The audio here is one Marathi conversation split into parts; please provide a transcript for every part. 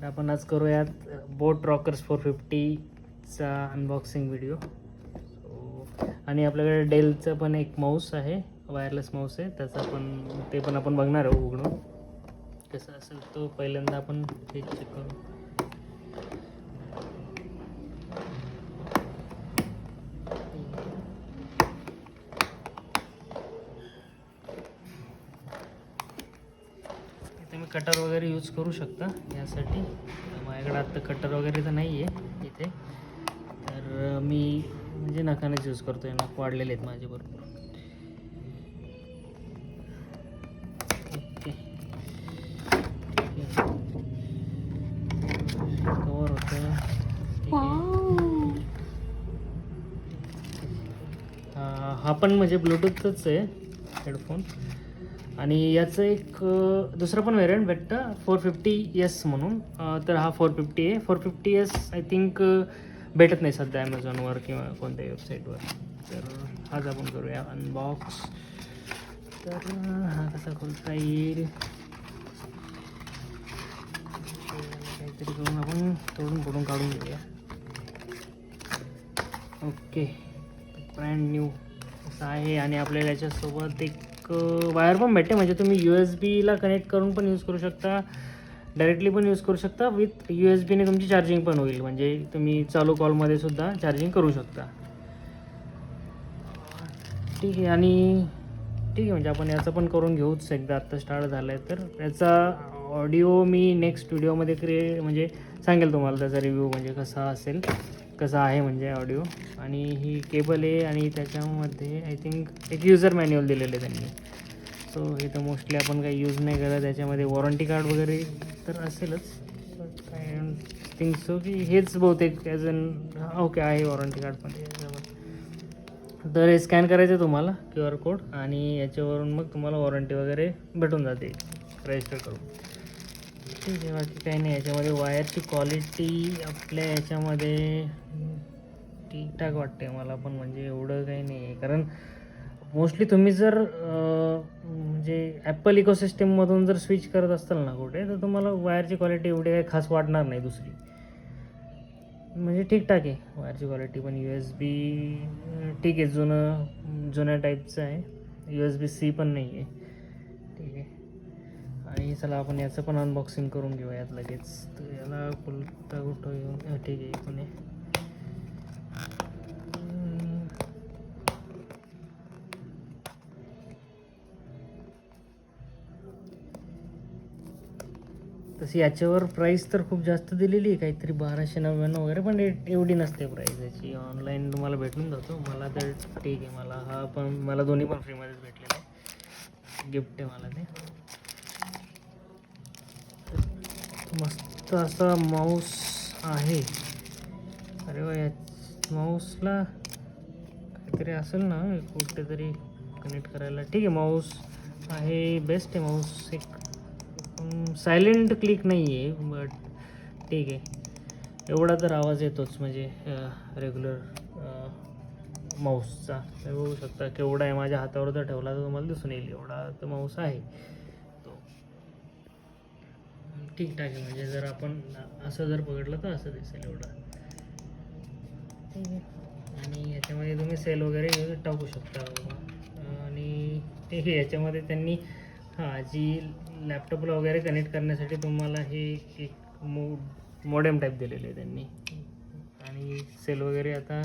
तर आपण आज करूयात बोट रॉकर्स 450चा अनबॉक्सिंग व्हिडिओ. आणि आपल्याकडे डेलचं पण एक माऊस आहे, वायरलेस माऊस आहे, त्याचा पण ते पण आपण बघणार आहोत उघडून कसं असेल. तो पहिल्यांदा आपण हे चेक करू. तुम्ही कटर वगैरे यूज करू शकता यासाठी. माझ्याकडे आत्ता कटर वगैरे तर नाही आहे इथे, तर मी म्हणजे नखानेच यूज करतो. नख वाढलेले आहेत माझे भरपूर. ओके, कवर होतं. हा पण म्हणजे ब्लूटूथच आहे हेडफोन. आणि याचं एक दुसरं पण वेरियंट भेटतं 450S म्हणून. तर हा 450 आहे. 450S आय थिंक भेटत नाही सध्या ॲमेझॉनवर किंवा कोणत्याही वेबसाईटवर. तर हाच आपण करूया अनबॉक्स. तर हा कसा खोलता येईल काहीतरी करून आपण तोडून फोडून काढून घेऊया. ओके, ब्रँड न्यू असं आहे. आणि आपल्याला याच्यासोबत एक वायर पण भेटते, म्हणजे तुम्ही USB ला कनेक्ट करून पण यूज करू शकता, डायरेक्टली पण यूज करू शकता. विथ USB ने तुमची चार्जिंग पण होईल, म्हणजे तुम्ही चालू कॉलमध्ये सुद्धा चार्जिंग करू शकता. ठीक आहे. आणि ठीक आहे, म्हणजे आपण याचं पण करून घेऊच एकदा. आत्ता स्टार्ट झालं आहे तर याचा ऑडिओ मी नेक्स्ट व्हिडिओमध्ये म्हणजे सांगेल तुम्हाला त्याचा रिव्ह्यू, म्हणजे कसा असेल, कसा आहे म्हणजे ऑडिओ. आणि ही केबल आहे आणि त्याच्यामध्ये आय थिंक एक युजर मॅन्युअल दिलेलं आहे त्यांनी. सो हे तर मोस्टली आपण काही यूज नाही करत. त्याच्यामध्ये वॉरंटी कार्ड वगैरे तर असेलच, काय थिंक सो की हेच बहुतेक ॲज अन ओके आहे वॉरंटी कार्डमध्ये याच्यावर. तर हे स्कॅन करायचं आहे तुम्हाला QR कोड, आणि याच्यावरून मग तुम्हाला वॉरंटी वगैरे भेटून जाते रजिस्टर करून. ठीक आहे, बाकी काही नाही. याच्यामध्ये वायरची क्वालिटी आपल्या याच्यामध्ये ठीकठाक वाटते मला पण, म्हणजे एवढं काही नाही आहे. कारण मोस्टली तुम्ही जर म्हणजे ॲपल इकोसिस्टममधून जर स्विच करत असाल ना कुठे, तर तुम्हाला वायरची क्वालिटी एवढी काही खास वाटणार नाही दुसरी, म्हणजे ठीकठाक आहे वायरची क्वालिटी. पण USB ठीक आहे, जुन्या टाईपचं आहे. USB-C पण नाही आहे. ठीक आहे. आणि चला आपण याचं पण अनबॉक्सिंग करून घेऊयात लगेच. तर याला खुलता कुठं येऊन ठीक आहे इथून आहे. तशी याच्यावर प्राईस तर खूप जास्त दिलेली आहे, काहीतरी 1299 वगैरे, पण एवढी नसते प्राईस याची. ऑनलाईन तुम्हाला भेटून जातो. मला तर ठीक आहे, मला दोन्ही पण फ्रीमध्येच भेटलेलं आहे. गिफ्ट आहे मला ते. मस्त असा माऊस आहे. अरे वा, या माऊसला काहीतरी असेल ना कुठेतरी कनेक्ट करायला. ठीक आहे, माऊस आहे, बेस्ट आहे माऊस. एक सायलेंट क्लिक नाही आहे, बट ठीक आहे. एवढा तर आवाज येतोच, म्हणजे रेग्युलर माऊसचा. बघू शकता केवढा आहे. माझ्या हातावर जर ठेवला तर तुम्हाला दिसून येईल एवढा तर माऊस आहे तो. ठीकठाक आहे, म्हणजे जर आपण असं जर पकडलं तर असं दिसेल एवढं. ठीक आहे. आणि याच्यामध्ये तुम्ही सेल वगैरे टाकू शकता. आणि ठीक आहे, याच्यामध्ये त्यांनी जी लॅपटॉपला वगैरे कनेक्ट करण्यासाठी तुम्हाला हे एक मोडेम टाईप दिलेले आहे त्यांनी. आणि सेल वगैरे आता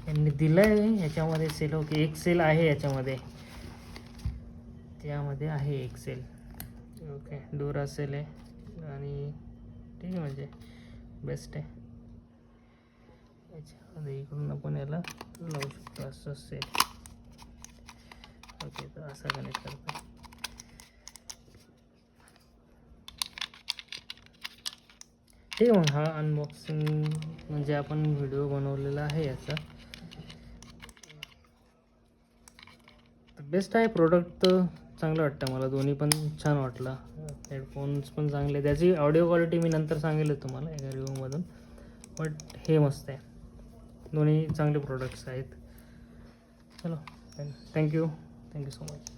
यांनी दिलं आहे याच्यामध्ये. सेल ओके, एक सेल आहे याच्यामध्ये, त्यामध्ये आहे एक सेल. ओके, डोरा सेल आहे. आणि ठीक आहे, म्हणजे बेस्ट आहे. याच्यामध्ये इकडून आपण याला लावू शकतो असं सेल. ओके, तर असं कनेक्ट करतो. ठीक आहे, मग हा अनबॉक्सिंग म्हणजे आपण व्हिडिओ बनवलेला आहे याचा. बेस्ट आहे प्रोडक्ट, तर चांगलं वाटतं मला. दोन्ही पण छान वाटलं. हेडफोन्स पण चांगले. त्याची ऑडिओ क्वालिटी मी नंतर सांगेल तुम्हाला एका रिव्ह्यूमधून, बट हे मस्त आहे. दोन्ही चांगले प्रोडक्ट्स आहेत. चलो, थँक्यू सो मच.